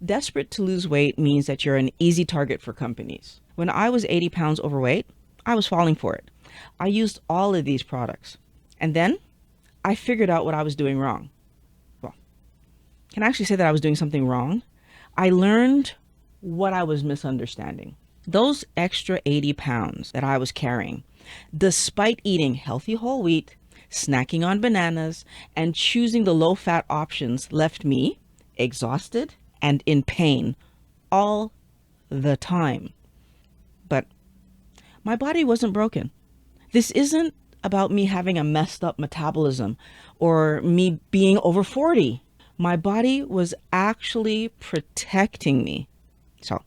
Desperate to lose weight means that you're an easy target for companies. When I was 80 pounds overweight, I was falling for it. I used all of these products. And then I figured out what I was doing wrong. Well, can I actually say that I was doing something wrong? I learned what I was misunderstanding. Those extra 80 pounds that I was carrying, despite eating healthy whole wheat, snacking on bananas, and choosing the low-fat options, left me exhausted and in pain all the time. But my body wasn't broken. This isn't about me having a messed up metabolism or me being over 40. My body was actually protecting me. So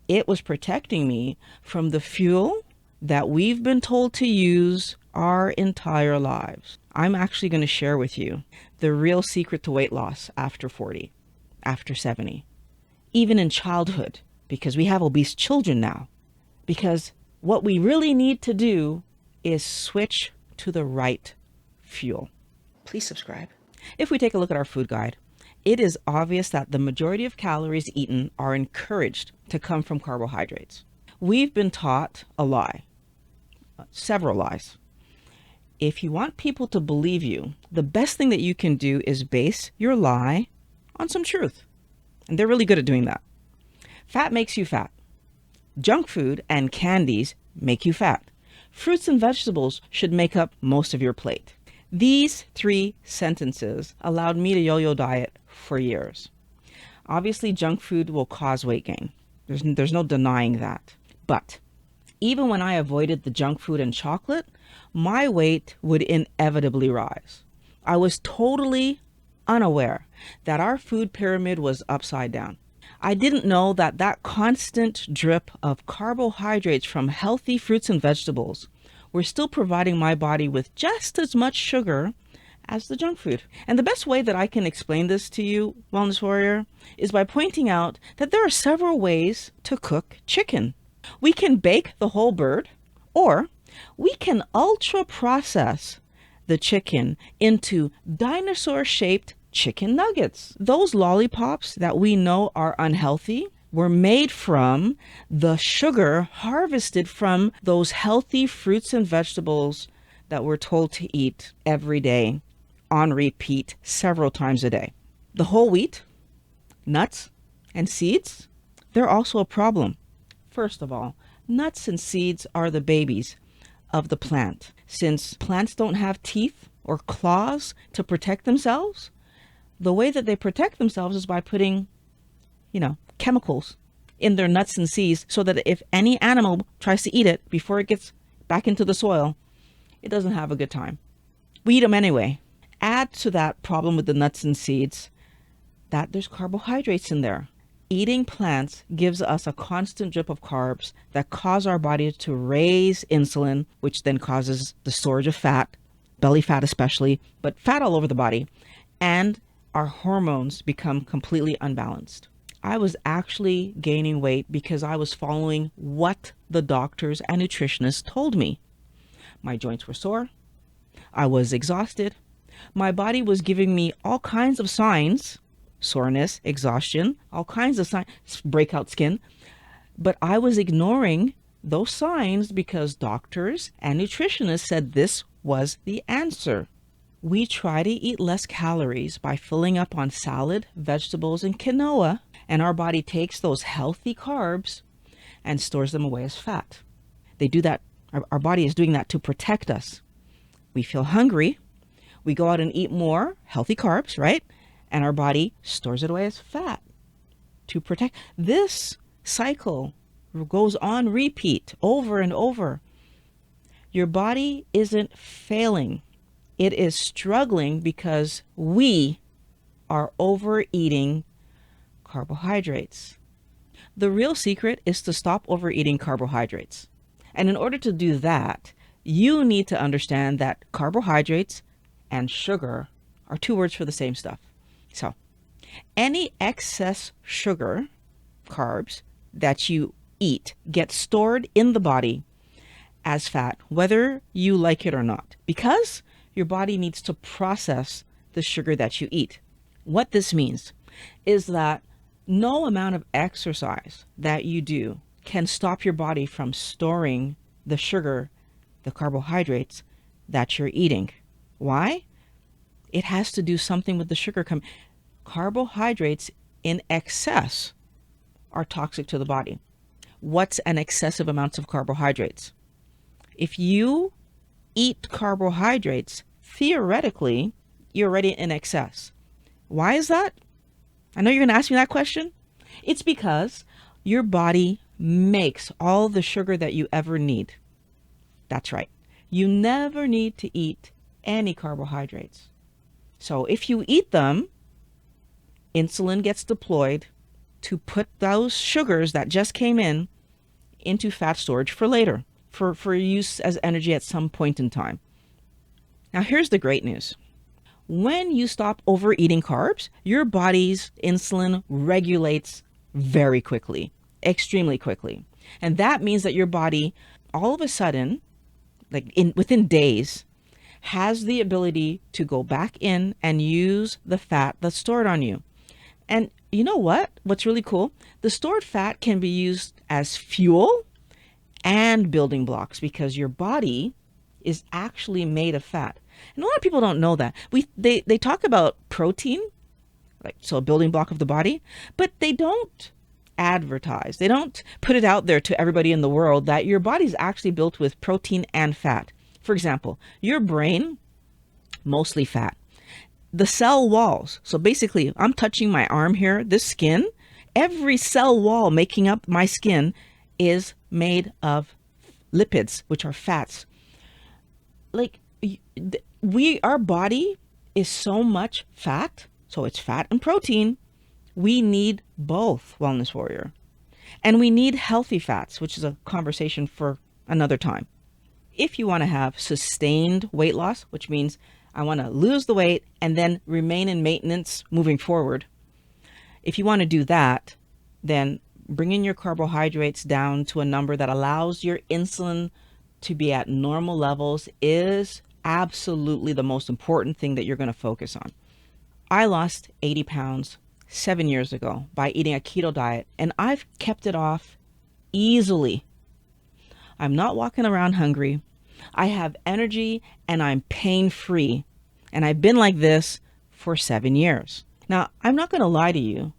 it was protecting me from the fuel that we've been told to use our entire lives. I'm actually going to share with you the real secret to weight loss after 40, after 70, even in childhood, because we have obese children now. Because what we really need to do is switch to the right fuel. Please subscribe. If we take a look at our food guide, it is obvious that the majority of calories eaten are encouraged to come from carbohydrates. We've been taught a lie, several lies. If you want people to believe you, the best thing that you can do is base your lie on some truth. And they're really good at doing that. Fat makes you fat. Junk food and candies make you fat. Fruits and vegetables should make up most of your plate. These 3 sentences allowed me to yo-yo diet for years. Obviously, junk food will cause weight gain. There's no denying that. But even when I avoided the junk food and chocolate, my weight would inevitably rise. I was totally unaware that our food pyramid was upside down. I didn't know that that constant drip of carbohydrates from healthy fruits and vegetables were still providing my body with just as much sugar as the junk food. And the best way that I can explain this to you, Wellness Warrior, is by pointing out that there are several ways to cook chicken. We can bake the whole bird, or we can ultra process the chicken into dinosaur-shaped chicken nuggets. Those lollipops that we know are unhealthy were made from the sugar harvested from those healthy fruits and vegetables that we're told to eat every day on repeat several times a day. The whole wheat, nuts, and seeds, they're also a problem. First of all, nuts and seeds are the babies of the plant. Since plants don't have teeth or claws to protect themselves, the way that they protect themselves is by putting, chemicals in their nuts and seeds so that if any animal tries to eat it before it gets back into the soil, it doesn't have a good time. We eat them anyway. Add to that problem with the nuts and seeds that there's carbohydrates in there. Eating plants gives us a constant drip of carbs that cause our body to raise insulin, which then causes the storage of fat, belly fat especially, but fat all over the body, and our hormones become completely unbalanced. I was actually gaining weight because I was following what the doctors and nutritionists told me. My joints were sore. I was exhausted. My body was giving me all kinds of signs, soreness, exhaustion, all kinds of signs, breakout skin. But I was ignoring those signs because doctors and nutritionists said this was the answer. We try to eat less calories by filling up on salad, vegetables, and quinoa, and our body takes those healthy carbs and stores them away as fat. They do that. Our body is doing that to protect us. We feel hungry. We go out and eat more healthy carbs, right? And our body stores it away as fat to protect. This cycle goes on repeat over and over. Your body isn't failing. It is struggling because we are overeating carbohydrates. The real secret is to stop overeating carbohydrates. And in order to do that, you need to understand that carbohydrates and sugar are 2 words for the same stuff. So, any excess sugar, carbs, that you eat gets stored in the body as fat, whether you like it or not, because your body needs to process the sugar that you eat. What this means is that No amount of exercise that you do can stop your body from storing the sugar, the carbohydrates that you're eating. Why? It has to do something with the sugar. Carbohydrates in excess are toxic to the body. What's an excessive amount of carbohydrates? If you eat carbohydrates, theoretically, you're already in excess. Why is that? I know you're going to ask me that question. It's because your body makes all the sugar that you ever need. That's right. You never need to eat any carbohydrates. So if you eat them, insulin gets deployed to put those sugars that just came in into fat storage for later, for use as energy at some point in time. Now here's the great news. When you stop overeating carbs, your body's insulin regulates very quickly, extremely quickly. And that means that your body all of a sudden, within days, has the ability to go back in and use the fat that's stored on you. And you know what? What's really cool? The stored fat can be used as fuel and building blocks because your body is actually made of fat. And a lot of people don't know that. They talk about protein, so a building block of the body, but they don't advertise. They don't put it out there to everybody in the world that your body's actually built with protein and fat. For example, your brain, mostly fat. The cell walls. So basically, I'm touching my arm here, this skin, every cell wall making up my skin is made of lipids, which are fats. Our body is so much fat, so it's fat and protein. We need both, Wellness Warrior. And we need healthy fats, which is a conversation for another time. If you want to have sustained weight loss, which means I want to lose the weight and then remain in maintenance moving forward. If you want to do that, then bringing your carbohydrates down to a number that allows your insulin to be at normal levels is absolutely the most important thing that you're going to focus on. I lost 80 pounds 7 years ago by eating a keto diet, and I've kept it off easily. I'm not walking around hungry. I have energy and I'm pain-free. And I've been like this for 7 years. Now, I'm not going to lie to you.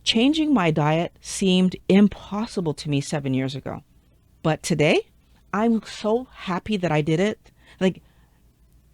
Changing my diet seemed impossible to me 7 years ago. But today, I'm so happy that I did it.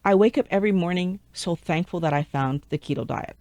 I wake up every morning so thankful that I found the keto diet.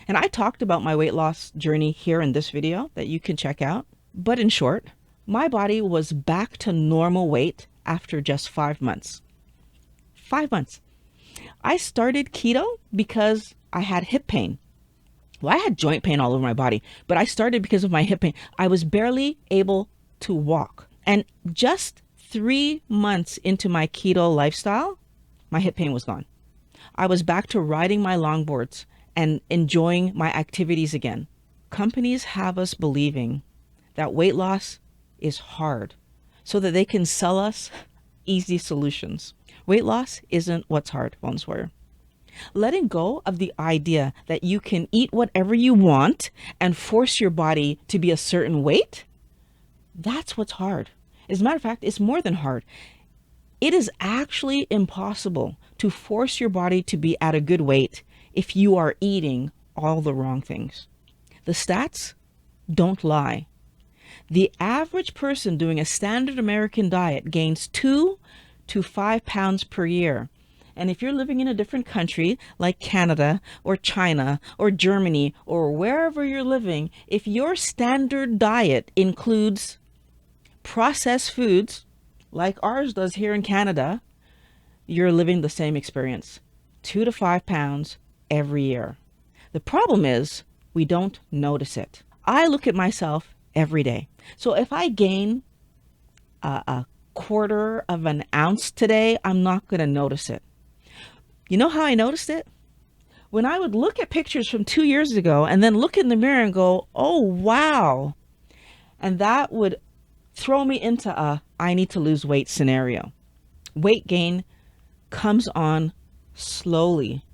And I talked about my weight loss journey here in this video that you can check out. But in short, my body was back to normal weight after just 5 months. 5 months. I started keto because I had hip pain. Well, I had joint pain all over my body, but I started because of my hip pain. I was barely able to walk. And just 3 months into my keto lifestyle, my hip pain was gone. I was back to riding my longboards and enjoying my activities again. Companies have us believing that weight loss is hard so that they can sell us easy solutions. Weight loss isn't what's hard, Wellness Warrior. Letting go of the idea that you can eat whatever you want and force your body to be a certain weight, that's what's hard. As a matter of fact, it's more than hard. It is actually impossible to force your body to be at a good weight if you are eating all the wrong things. The stats don't lie. The average person doing a standard American diet gains 2 to 5 pounds per year. And if you're living in a different country like Canada or China or Germany or wherever you're living, if your standard diet includes processed foods like ours does here in Canada, you're living the same experience, 2 to 5 pounds every year. The problem is we don't notice it. I look at myself every day. So if I gain a quarter of an ounce today, I'm not going to notice it. You know how I noticed it? When I would look at pictures from 2 years ago and then look in the mirror and go, oh, wow. And that would throw me into a I need to lose weight scenario. Weight gain comes on slowly.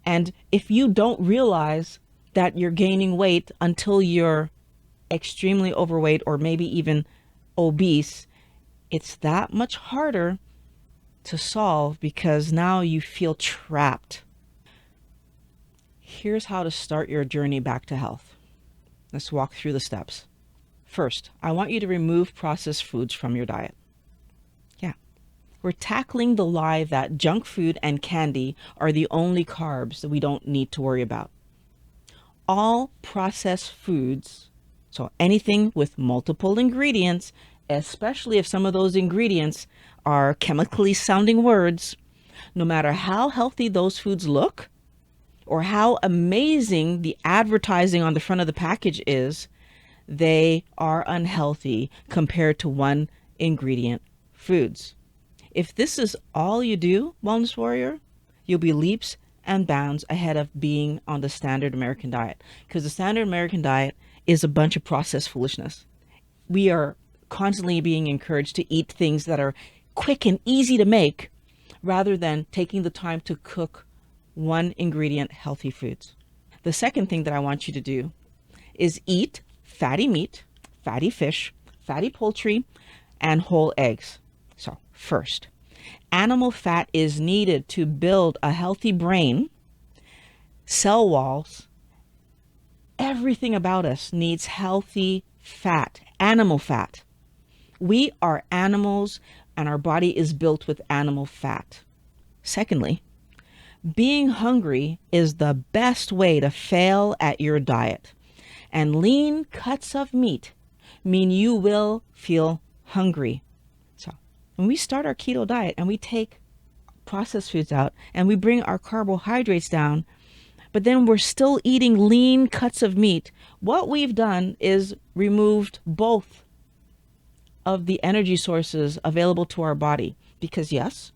And if you don't realize that you're gaining weight until you're extremely overweight or maybe even obese, it's that much harder to solve because now you feel trapped. Here's how to start your journey back to health. Let's walk through the steps. First, I want you to remove processed foods from your diet. Yeah. We're tackling the lie that junk food and candy are the only carbs that we don't need to worry about. All processed foods, so anything with multiple ingredients, especially if some of those ingredients are chemically sounding words, no matter how healthy those foods look or how amazing the advertising on the front of the package is, they are unhealthy compared to one ingredient foods. If this is all you do, Wellness Warrior, you'll be leaps and bounds ahead of being on the standard American diet, because the standard American diet is a bunch of processed foolishness. We are constantly being encouraged to eat things that are quick and easy to make rather than taking the time to cook one ingredient healthy foods. The second thing that I want you to do is eat fatty meat, fatty fish, fatty poultry, and whole eggs. So first, animal fat is needed to build a healthy brain, cell walls. Everything about us needs healthy fat, animal fat. We are animals and our body is built with animal fat. Secondly, being hungry is the best way to fail at your diet. And lean cuts of meat mean you will feel hungry. So when we start our keto diet and we take processed foods out and we bring our carbohydrates down, but then we're still eating lean cuts of meat, what we've done is removed both of the energy sources available to our body. Because yes,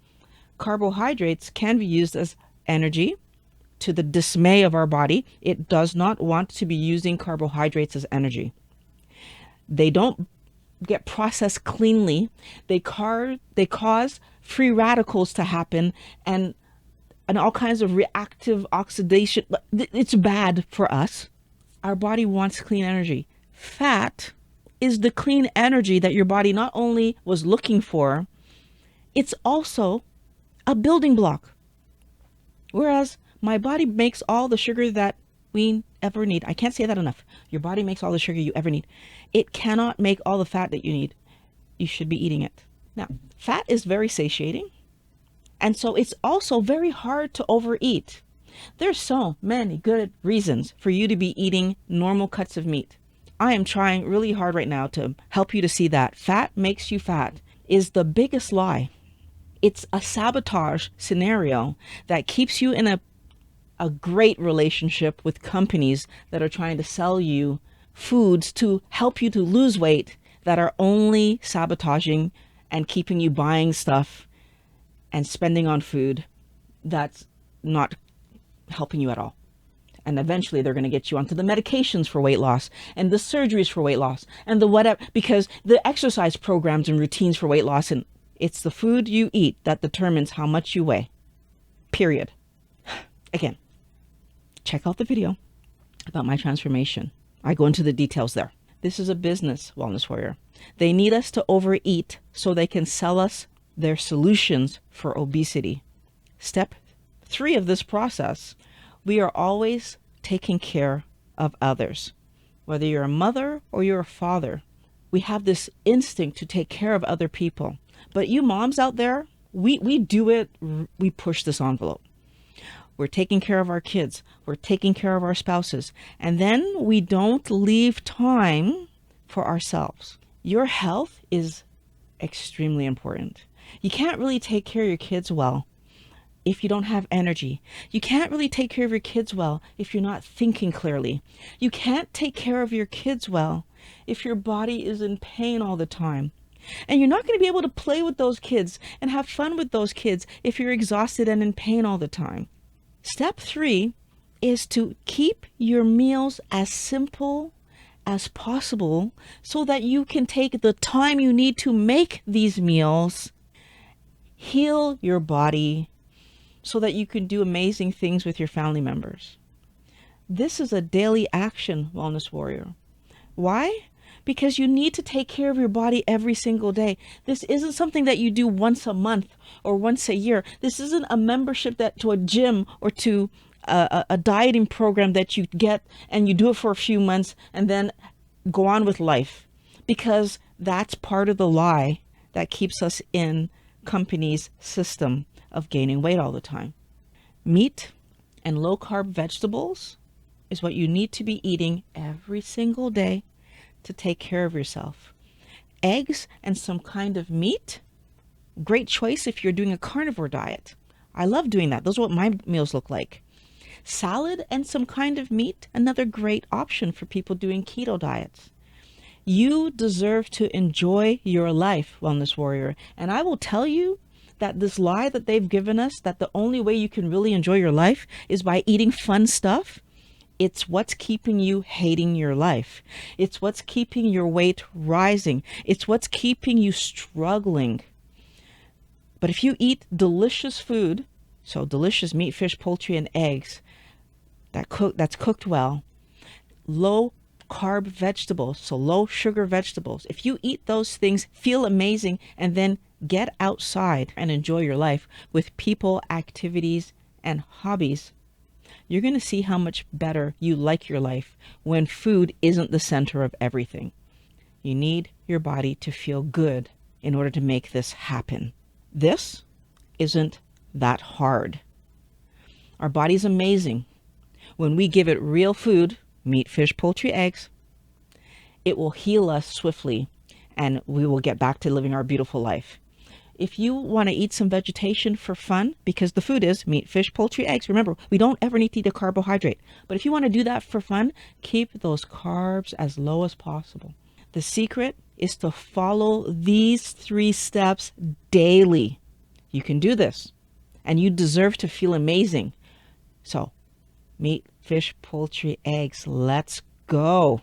carbohydrates can be used as energy. To the dismay of our body, it does not want to be using carbohydrates as energy. They don't get processed cleanly. They cause free radicals to happen and all kinds of reactive oxidation. It's bad for us. Our body wants clean energy. Fat is the clean energy that your body not only was looking for, it's also a building block. Whereas my body makes all the sugar that we ever need. I can't say that enough. Your body makes all the sugar you ever need. It cannot make all the fat that you need. You should be eating it. Now, fat is very satiating. And so it's also very hard to overeat. There's so many good reasons for you to be eating normal cuts of meat. I am trying really hard right now to help you to see that fat makes you fat is the biggest lie. It's a sabotage scenario that keeps you in a great relationship with companies that are trying to sell you foods to help you to lose weight that are only sabotaging and keeping you buying stuff and spending on food that's not helping you at all. And eventually they're going to get you onto the medications for weight loss and the surgeries for weight loss and the whatever, because the exercise programs and routines for weight loss, and it's the food you eat that determines how much you weigh. Period. Again, check out the video about my transformation. I go into the details there. This is a business, Wellness Warrior. They need us to overeat so they can sell us their solutions for obesity. Step 3 of this process, we are always taking care of others. Whether you're a mother or you're a father, we have this instinct to take care of other people. But you moms out there, we do it, we push this envelope. We're taking care of our kids. We're taking care of our spouses. And then we don't leave time for ourselves. Your health is extremely important. You can't really take care of your kids well if you don't have energy. You can't really take care of your kids well if you're not thinking clearly. You can't take care of your kids well if your body is in pain all the time. And you're not going to be able to play with those kids and have fun with those kids if you're exhausted and in pain all the time. Step 3 is to keep your meals as simple as possible so that you can take the time you need to make these meals, heal your body, so that you can do amazing things with your family members. This is a daily action, wellness warrior. Why? Because you need to take care of your body every single day. This isn't something that you do once a month or once a year. This isn't a membership that to a gym or to a dieting program that you get and you do it for a few months and then go on with life. Because that's part of the lie that keeps us in companies' system of gaining weight all the time. Meat and low carb vegetables is what you need to be eating every single day to take care of yourself. Eggs and some kind of meat, great choice if you're doing a carnivore diet. I love doing that. Those are what my meals look like. Salad and some kind of meat, another great option for people doing keto diets. You deserve to enjoy your life, wellness warrior. And I will tell you that this lie that they've given us, that the only way you can really enjoy your life is by eating fun stuff, it's what's keeping you hating your life. It's what's keeping your weight rising. It's what's keeping you struggling. But if you eat delicious food, so delicious meat, fish, poultry, and eggs, that's cooked well, low carb vegetables, so low sugar vegetables, if you eat those things, feel amazing, and then get outside and enjoy your life with people, activities, and hobbies, you're going to see how much better you like your life when food isn't the center of everything. You need your body to feel good in order to make this happen. This isn't that hard. Our body's amazing. When we give it real food, meat, fish, poultry, eggs, it will heal us swiftly and we will get back to living our beautiful life. If you want to eat some vegetation for fun, because the food is meat, fish, poultry, eggs, remember, we don't ever need to eat a carbohydrate. But if you want to do that for fun, keep those carbs as low as possible. The secret is to follow these 3 steps daily. You can do this, and you deserve to feel amazing. So, meat, fish, poultry, eggs, let's go.